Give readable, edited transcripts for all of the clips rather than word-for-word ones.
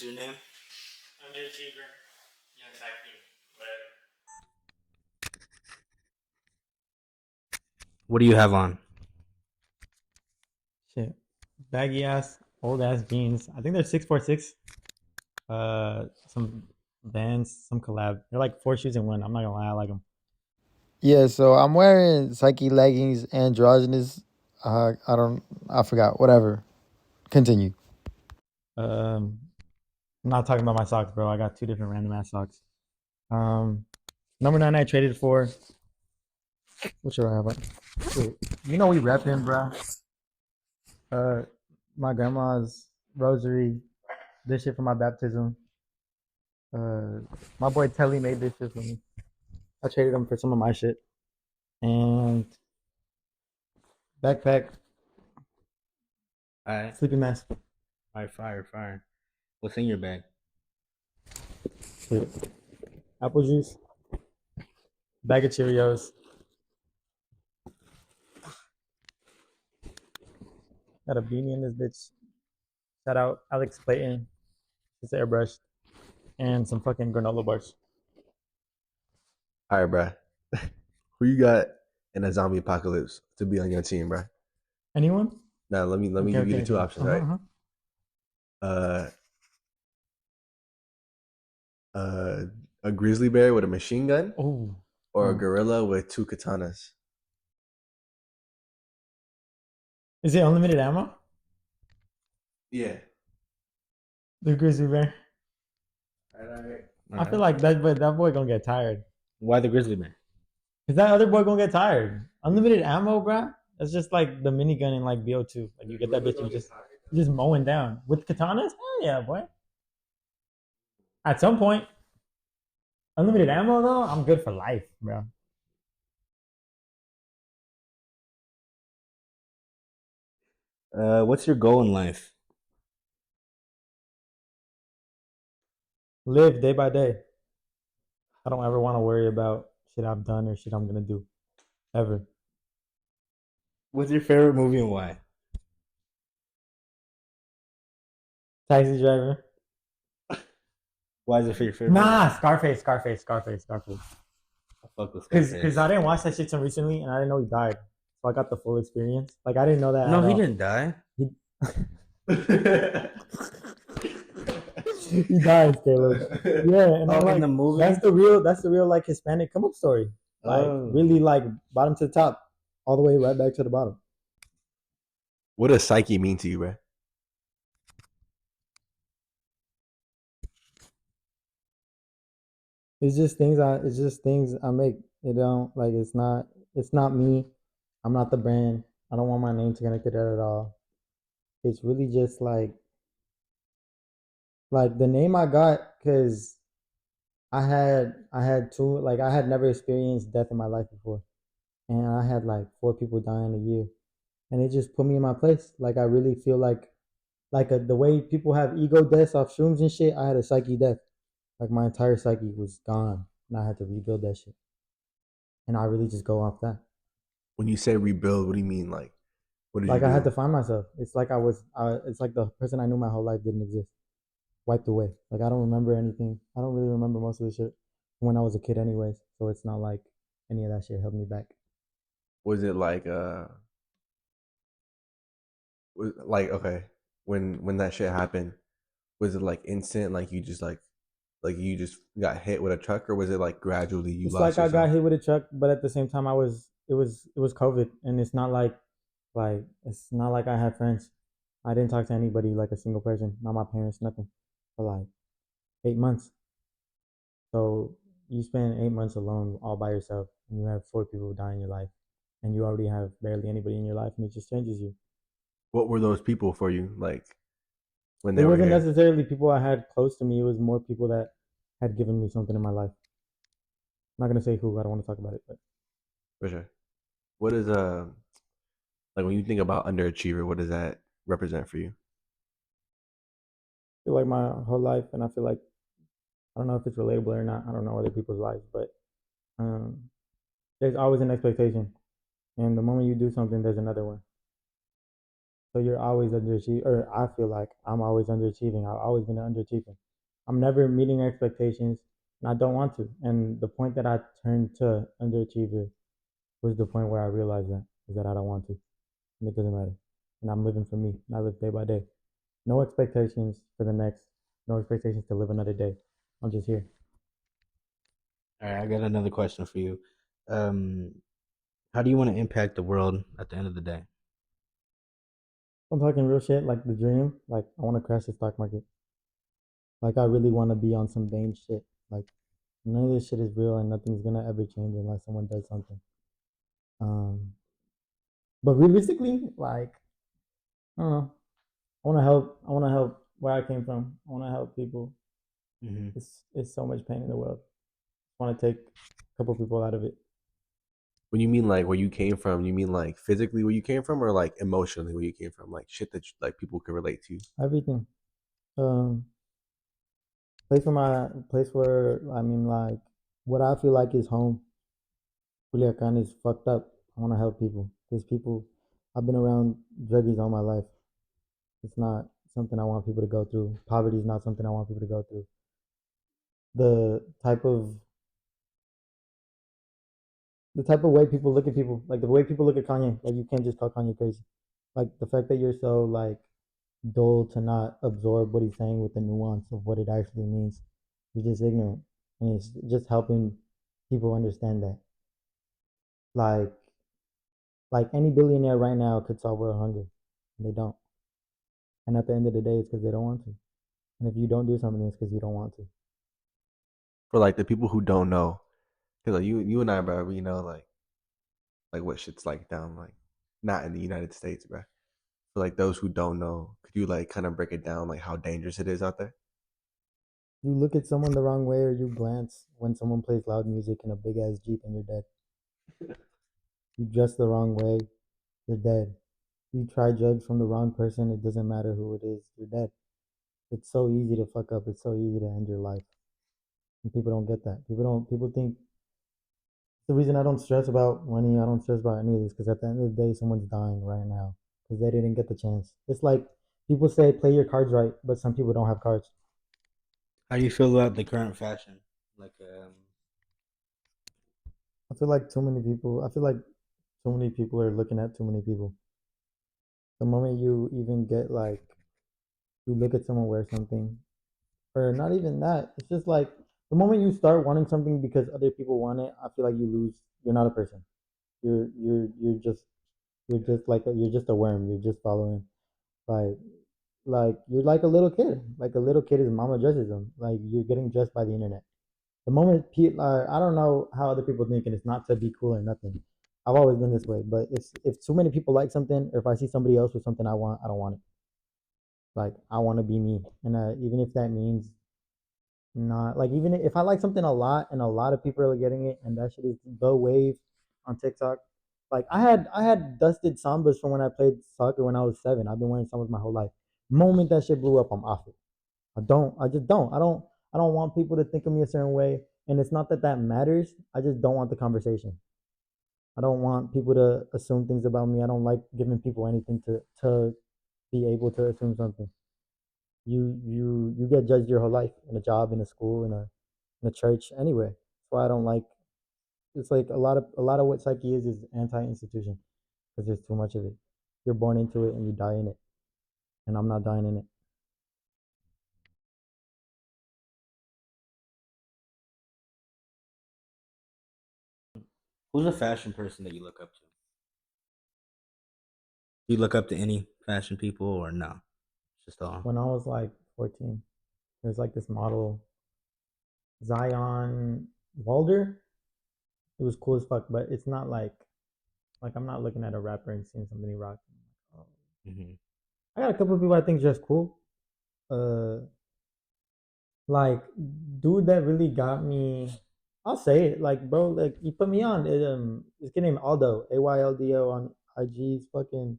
What's your name? Underachiever, young Psyche, whatever. What do you have on? Shit. Baggy ass, old ass jeans. I think they're 646. Some Vans, some collab. They're like four shoes in one. I'm not gonna lie, I like them. Yeah, so I'm wearing Psyche leggings, androgynous. I forgot. Whatever. Continue. Um, I'm not talking about my socks, bro. I got two different random ass socks. Um, number nine I traded for. What should I have on? Wait, you know we repping, bro. Uh, my grandma's rosary. This shit for my baptism. Uh, my boy Telly made this shit for me. I traded him for some of my shit. And backpack, All right. sleeping mask. Fire. What's in your bag? Shit. Apple juice, bag of Cheerios. Got a beanie in this bitch. Shout out Alex Clayton. It's airbrushed. And some fucking granola bars. All right, bro. Who you got in a zombie apocalypse to be on your team, bro? Anyone? Now let me give you the two options, right? Uh, a grizzly bear with a machine gun, Oh. or a gorilla with two katanas. Is it unlimited ammo? Yeah. The grizzly bear. All right. I feel like that boy gonna get tired. Why the grizzly bear? Cause that other boy gonna get tired. Unlimited ammo, bro. That's just like the minigun in like BO2. Like you get that bitch and you just mowing down with katanas. Hell yeah, boy. At some point, unlimited ammo though, I'm good for life, bro. What's your goal in life? Live day by day. I don't ever want to worry about shit I've done or shit I'm gonna do, ever. What's your favorite movie and why? Taxi driver. Why is it your favorite? Nah, Scarface. I fuck with Because Scarface. I didn't watch that shit till recently, and I didn't know he died. So I got the full experience. Like I didn't know that. No, he didn't die. He dies, Caleb. Yeah, and I'm in like, the movie? that's the real like Hispanic come up story. Like really like bottom to the top, all the way right back to the bottom. What does Psyche mean to you, bro? It's just things I make. It don't like it's not me. I'm not the brand. I don't want my name to connect to that at all. It's really just like the name I got because I had two like I had never experienced death in my life before, and I had like four people die in a year, and it just put me in my place. Like I really feel like the way people have ego deaths off shrooms and shit. I had a psyche death. Like my entire psyche was gone, and I had to rebuild that shit. And I really just go off that. When you say rebuild, what do you mean? Like, what did Like you do? I had to find myself. It's like it's like the person I knew my whole life didn't exist, wiped away. Like I don't remember anything. I don't really remember most of the shit when I was a kid, anyways. So it's not like any of that shit held me back. Was it like okay, when that shit happened, was it like instant? Like you just got hit with a truck, or was it like gradually you It's lost like I yourself? got hit with a truck, but at the same time, it was COVID, and it's not like I had friends. I didn't talk to anybody, like a single person, not my parents, nothing, for like 8 months. So you spend 8 months alone, all by yourself, and you have four people die in your life, and you already have barely anybody in your life, and it just changes you. What were those people for you? Like when It they were wasn't here? necessarily people I had close to me. It was more people that had given me something in my life. I'm not gonna say who. I don't want to talk about it, but For sure. What is like when you think about underachiever? What does that represent for you? I feel like my whole life, and I feel like I don't know if it's relatable or not. I don't know other people's lives, but um, there's always an expectation, and the moment you do something, there's another one. So you're always underachieving, or I feel like I'm always underachieving. I've always been an underachiever. I'm never meeting expectations, and I don't want to. And the point that I turned to underachiever was the point where I realized that is that I don't want to, and it doesn't matter. And I'm living for me, and I live day by day. No expectations for the next. No expectations to live another day. I'm just here. All right, I got another question for you. Um, how do you want to impact the world at the end of the day? I'm talking real shit, like the dream. Like I want to crash the stock market. Like I really want to be on some Bane shit. Like none of this shit is real, and nothing's gonna ever change unless someone does something. Um, but realistically, like I don't know. I want to help. I want to help where I came from. I want to help people. Mm-hmm. It's so much pain in the world. I want to take a couple people out of it. When you mean like where you came from, you mean like physically where you came from, or like emotionally where you came from, like shit that like people can relate to. Everything. Um, place where I mean like what I feel like is home. Culiacan is fucked up. I want to help people. There's people. I've been around druggies all my life. It's not something I want people to go through. Poverty is not something I want people to go through. The type of the type of way people look at people, like the way people look at Kanye, like you can't just call Kanye crazy. Like the fact that you're so like dull to not absorb what he's saying with the nuance of what it actually means. You're just ignorant, and it's just helping people understand that. Like like any billionaire right now could solve world hunger, and they don't. And at the end of the day, it's because they don't want to. And if you don't do something, it's because you don't want to. For like the people who don't know, because like you and I, bro, we know like what shit's like down like not in the United States, bro. For like those who don't know, could you like kind of break it down like how dangerous it is out there? You look at someone the wrong way, or you glance when someone plays loud music in a big ass Jeep and you're dead. You dress the wrong way, you're dead. You try drugs from the wrong person, it doesn't matter who it is, you're dead. It's so easy to fuck up, it's so easy to end your life. And people don't get that. People think the reason I don't stress about money, I don't stress about any of this, because at the end of the day, someone's dying right now because they didn't get the chance. It's like people say play your cards right, but some people don't have cards. How do you feel about the current fashion? Like, I feel like too many people are looking at too many people. The moment you even get like, you look at someone wear something, or not even that, it's just like the moment you start wanting something because other people want it, I feel like you lose. You're not a person. You're just you're just a worm. You're just following like you're like a little kid. Like a little kid, his mama dresses him. Like you're getting dressed by the internet. The moment I don't know how other people think, and it's not to be cool or nothing. I've always been this way, but if too many people like something, or if I see somebody else with something I want, I don't want it. Like I want to be me, and even if that means not like, even if I like something a lot and a lot of people are getting it, and that shit is the wave on TikTok. Like I had dusted sambas from when I played soccer when I was 7. I've been wearing sambas my whole life. Moment that shit blew up, I'm off it. I just don't. I don't want people to think of me a certain way. And it's not that that matters. I just don't want the conversation. I don't want people to assume things about me. I don't like giving people anything to be able to assume something. You get judged your whole life in a job, in a school, in a church, anywhere. That's why I don't like. It's like a lot of what Psyche is anti-institution, because there's too much of it. You're born into it and you die in it, and I'm not dying in it. who's a fashion person that you look up to? Do you look up to any fashion people or no? Just all. When I was like 14, there's like this model, Zion Walder. It was cool as fuck, but it's not like I'm not looking at a rapper and seeing somebody rock. Oh. Mm-hmm. I got a couple of people I think just cool. Uh, like dude that really got me. I'll say it, like bro, like you put me on. This kid named Aldo, AYLDO on IG. He's fucking.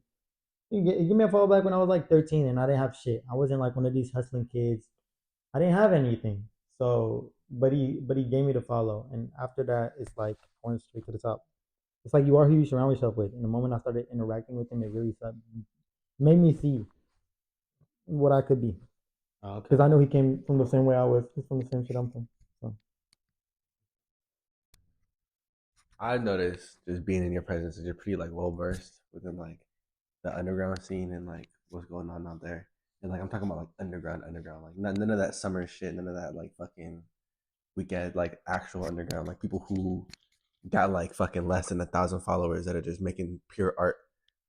Give me a follow back when I was like 13 and I didn't have shit. I wasn't like one of these hustling kids. I didn't have anything. So, but he gave me the follow, and after that, it's like I went straight to the top. It's like you are who you surround yourself with. And the moment I started interacting with him, it really started made me see what I could be. Oh, Because okay. I know he came from the same way I was. He's from the same shit I'm from. So I noticed just being in your presence that you're pretty like well versed within like the underground scene and like what's going on out there. And like I'm talking about like underground, like none of that summer shit, none of that like fucking weekend, like actual underground, like people who got like fucking less than 1,000 followers that are just making pure art.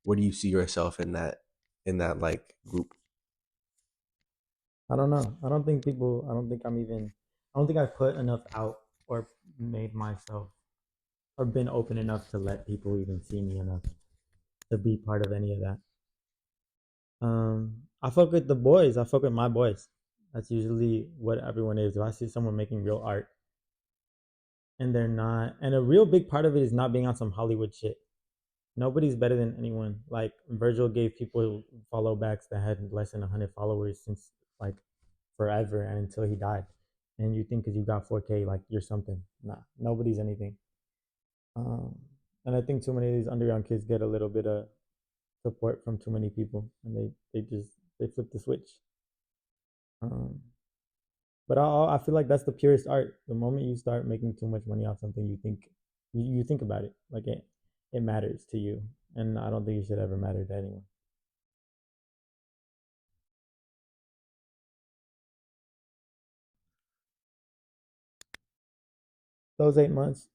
Where do you see yourself in that like group? I don't know. I don't think people. I don't think I'm even. I don't think I put enough out or made myself or been open enough to let people even see me enough to be part of any of that. I fuck with the boys. I fuck with my boys. That's usually what everyone is. If I see someone making real art and they're not, and a real big part of it is not being on some Hollywood shit. Nobody's better than anyone. Like Virgil gave people follow backs that had less than 100 followers since like forever and until he died. And you think because you got 4K, like you're something. Nah, nobody's anything. Um, and I think too many of these underground kids get a little bit of support from too many people, and they flip the switch. Um, but I feel like that's the purest art. The moment you start making too much money off something, you think about it like it matters to you, and I don't think it should ever matter to anyone. Those 8 months,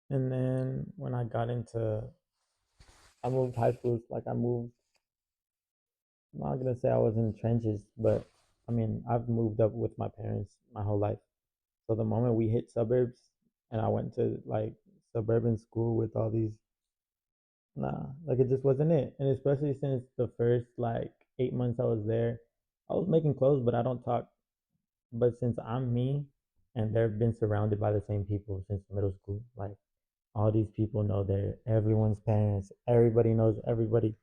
and then when I got into, I moved high schools. Like I moved. I'm not gonna say I was in the trenches, but I mean I've moved up with my parents my whole life. So the moment we hit suburbs, and I went to like suburban school with all these, nah, like it just wasn't it. And especially since the first like 8 months I was there, I was making clothes, but I don't talk. But since I'm me, and they've been surrounded by the same people since middle school, like all these people know they're everyone's parents. Everybody knows everybody.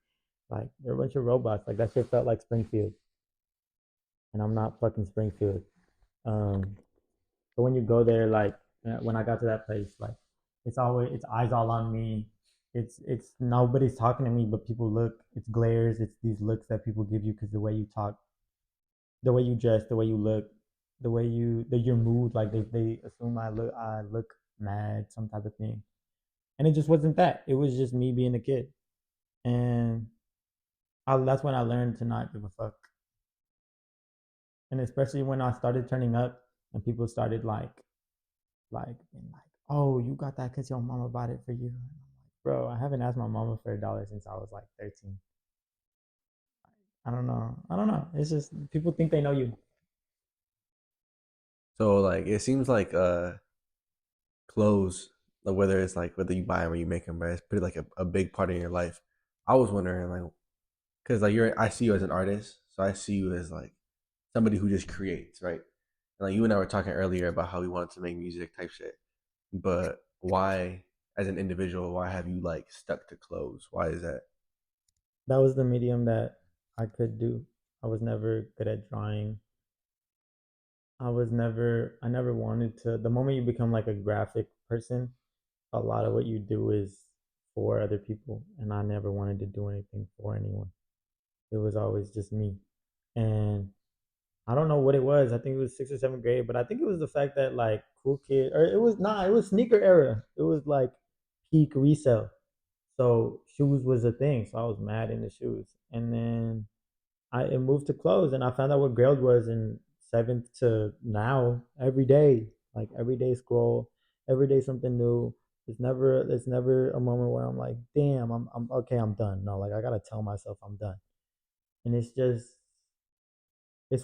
Like they're a bunch of robots. Like that shit felt like Springfield, and I'm not fucking Springfield. Um, so when you go there, like when I got to that place, like it's eyes all on me. It's nobody's talking to me, but people look. It's glares. It's these looks that people give you because the way you talk, the way you dress, the way you look, your mood. Like they assume I look mad, some type of thing, and it just wasn't that. It was just me being a kid, and that's when I learned to not give a fuck. And especially when I started turning up, and people started like being like, "Oh, you got that because your mama bought it for you." And I'm like, bro, I haven't asked my mama for $1 since I was like 13. I don't know. I don't know. It's just people think they know you. So like it seems like clothes, like whether it's like whether you buy them or you make them, right? It's pretty like a big part of your life. I was wondering like because like I see you as an artist, so I see you as like somebody who just creates, right? And like you and I were talking earlier about how we wanted to make music type shit, but why, as an individual, why have you like stuck to clothes? Why is that? That was the medium that I could do. I was never good at drawing. I never wanted to. The moment you become like a graphic person, a lot of what you do is for other people. And I never wanted to do anything for anyone. It was always just me. And I don't know what it was. I think it was sixth or seventh grade, but I think it was the fact that like cool kid, or it was sneaker era. It was like peak resale. So shoes was a thing. So I was mad into shoes. And then it moved to clothes, and I found out what grade was in seventh to now. Every day, like every day scroll, every day something new. It's never a moment where I'm like, damn, I'm okay, I'm done. No, like I gotta tell myself I'm done. And it's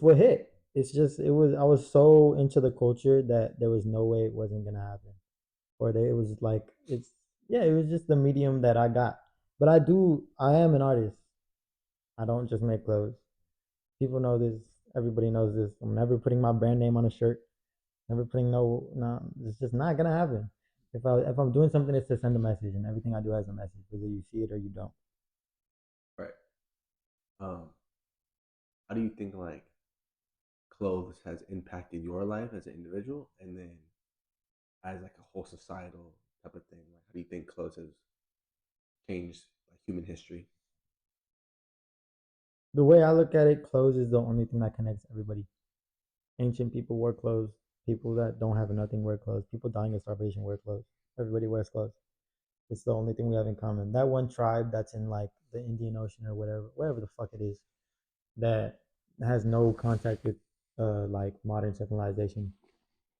what hit. It's just I was so into the culture that there was no way it wasn't gonna happen. Or it was like it's yeah, it was just the medium that I got. But I am an artist. I don't just make clothes. People know this. Everybody knows this. I'm never putting my brand name on a shirt. Never putting no. It's just not gonna happen. If I'm doing something, it's to send a message, and everything I do has a message, whether you see it or you don't. Right. Um, how do you think like clothes has impacted your life as an individual, and then as like a whole societal type of thing? Like, how do you think clothes has changed like human history? The way I look at it, clothes is the only thing that connects everybody. Ancient people wore clothes. People that don't have nothing wear clothes. People dying of starvation wear clothes. Everybody wears clothes. It's the only thing we have in common. That one tribe that's in like the Indian Ocean or whatever the fuck it is, that has no contact with like modern civilization.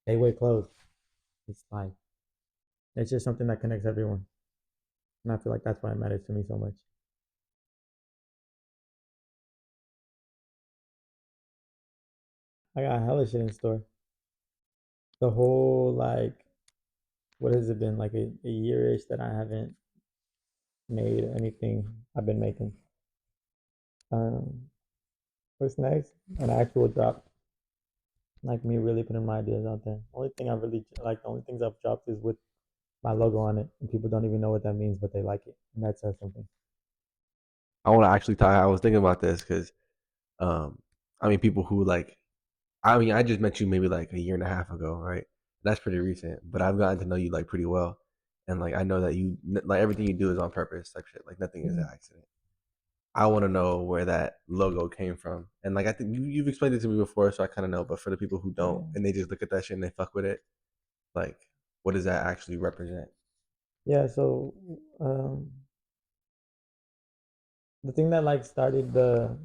They wear clothes. It's like it's just something that connects everyone, and I feel like that's why it matters to me so much. I got hella shit in store. The whole like, what has it been like a year-ish that I haven't made anything I've been making. Um, what's next? An actual drop, like me really putting my ideas out there. Only thing I really like, the only things I've dropped is with my logo on it, and people don't even know what that means, but they like it, and that says something. I want to actually tie. I was thinking about this because, um, I mean, people who like, I mean, I just met you maybe like a year and a half ago, right? That's pretty recent, but I've gotten to know you like pretty well, and like I know that you like everything you do is on purpose, type shit. Like nothing is Yeah. an accident. I want to know where that logo came from, and like I think you've explained it to me before, so I kind of know. But for the people who don't, Yeah. and they just look at that shit and they fuck with it, like, what does that actually represent? Yeah. So um, the thing that like started the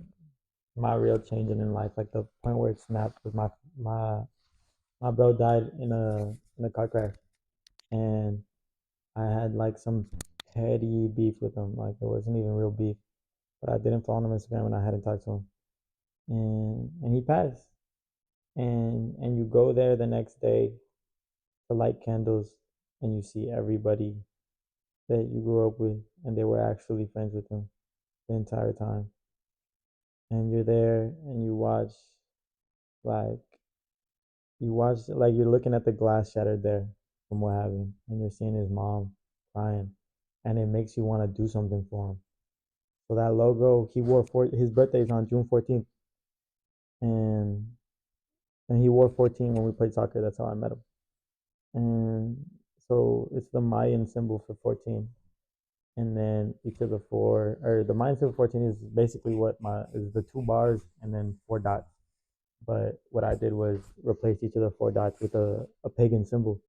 my real changing in life, like the point where it snapped, was my my bro died in a car crash, and I had like some petty beef with him. Like it wasn't even real beef, but I didn't follow him on Instagram and I hadn't talked to him. And he passed. And you go there the next day to light candles and you see everybody that you grew up with and they were actually friends with him the entire time. And you're there and like you watch like you're looking at the glass shattered there from what happened and you're seeing his mom crying and it makes you want to do something for him. So that logo he wore for his birthday is on June 14th, and he wore 14 when we played soccer. That's how I met him. And so it's the Mayan symbol for 14. And then each of the four, or the Mayan symbol 14 is basically what my is the two bars and then four dots. But what I did was replace each of the four dots with a pagan symbol.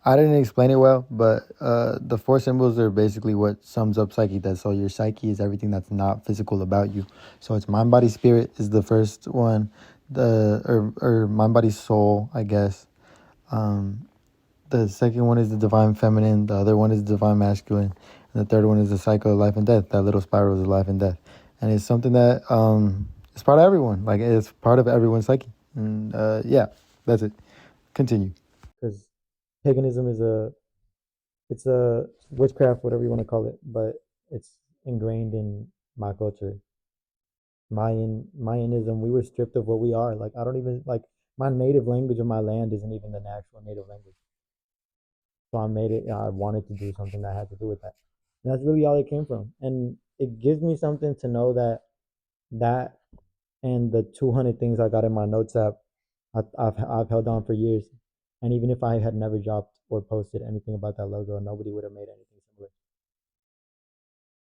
I didn't explain it well, but the four symbols are basically what sums up psyche. That so your psyche is everything that's not physical about you. So it's mind, body, spirit is the first one, the or mind, body, soul, I guess. Um, the second one is the divine feminine. The other one is the divine masculine, and the third one is the cycle of life and death. That little spiral is life and death, and it's something that it's part of everyone. Like it's part of everyone's psyche. And yeah, that's it. Continue. Because paganism is it's a witchcraft, whatever you want to call it, but it's ingrained in my culture. Mayanism, we were stripped of what we are. Like I don't even like my native language of my land isn't even the natural native language. So I made it. I wanted to do something that had to do with that. And that's really all it came from. And it gives me something to know that that and the 200 things I got in my notes app, I've held on for years. And even if I had never dropped or posted anything about that logo, nobody would have made anything similar.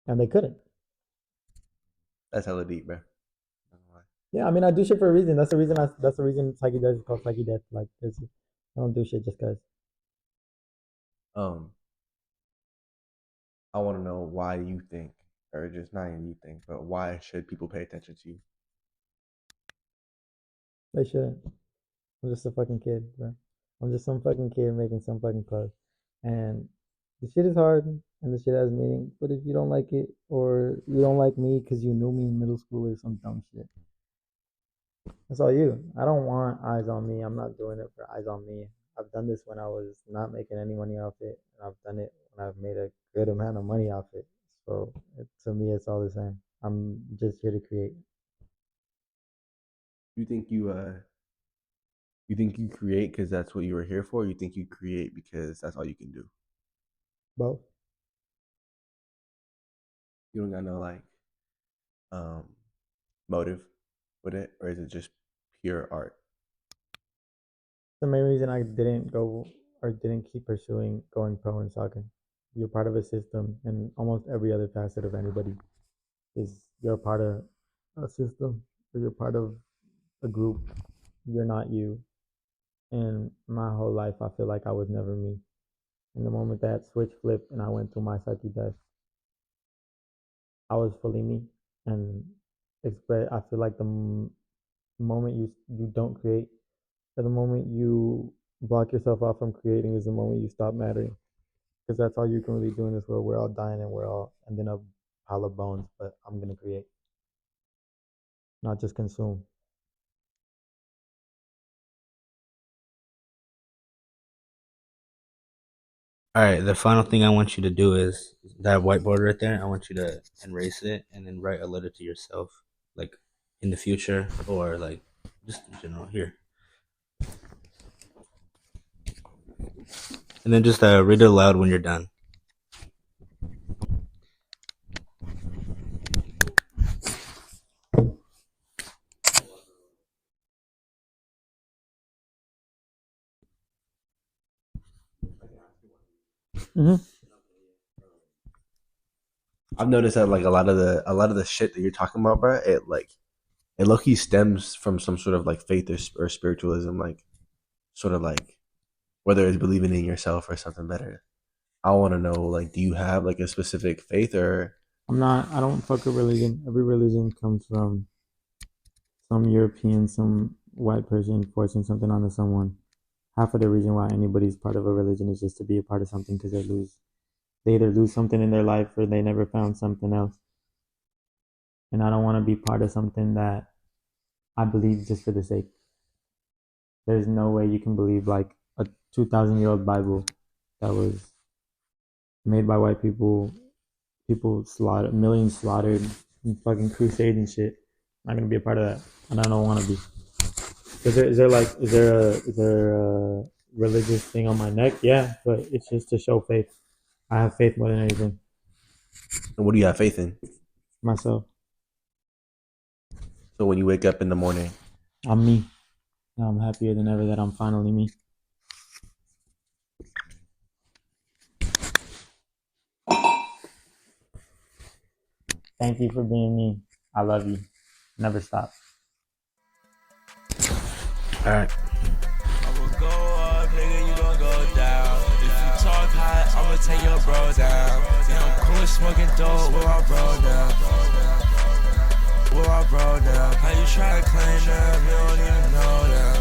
And they couldn't. That's hella deep, bro. Yeah, I mean, I do shit for a reason. That's the reason. That's the reason Psyche Death is called Psyche Death. Like, I don't do shit just cause. Um, I want to know why you think, or just not even you think, but why should people pay attention to you? They shouldn't. I'm just a fucking kid, bro. I'm just some fucking kid making some fucking clothes. And the shit is hard and the shit has meaning. But if you don't like it or you don't like me because you knew me in middle school or some dumb shit, that's all you. I don't want eyes on me. I'm not doing it for eyes on me. I've done this when I was not making any money off it. And I've done it when I've made a good amount of money off it. So to me, it's all the same. I'm just here to create. You think you think you create because that's what you were here for? Or you think you create because that's all you can do? Both. You don't got no like um motive with it, or is it just pure art? The main reason I didn't go or didn't keep pursuing going pro in soccer. You're part of a system, and almost every other facet of anybody is you're a part of. a system, or you're part of a group. You're not you. And my whole life, I feel like I was never me. And the moment that switch flipped and I went through my psyche death, I was fully me. And express. I feel like the moment you don't create, or the moment you block yourself out from creating, is the moment you stop mattering. Because that's all you can really do in this world. We're all dying and we're all ending up pile of bones. But I'm gonna create, not just consume. All right, the final thing I want you to do is that whiteboard right there. I want you to erase it and then write a letter to yourself, like in the future or like just in general here. And then just read it aloud when you're done. Mm-hmm. I've noticed that like a lot of the shit that you're talking about, bro, it low-key stems from some sort of like faith or spiritualism, like sort of like whether it's believing in yourself or something better. I want to know, like, do you have like a specific faith or I'm not. I don't fuck with religion. Every religion comes from some European, some white person forcing something onto someone. Half of the reason why anybody's part of a religion is just to be a part of something because they either lose something in their life or they never found something else. And I don't want to be part of something that I believe just for the sake. There's no way you can believe like a 2,000-year-old Bible that was made by white people slaughtered, millions slaughtered, and fucking crusade and shit. I'm not gonna be a part of that, and I don't want to be. Is there a religious thing on my neck? Yeah, but it's just to show faith. I have faith more than anything. what do you have faith in? Myself. So when you wake up in the morning, I'm me. And I'm happier than ever that I'm finally me. Thank you for being me. I love you. Never stop. All right. I'ma go up, nigga, you gon' go down. If you talk hot, I'ma take your bro down. Yeah, I'm cool smoking dope with my bro now. With my bro now. How you tryna claim them? You don't even know them.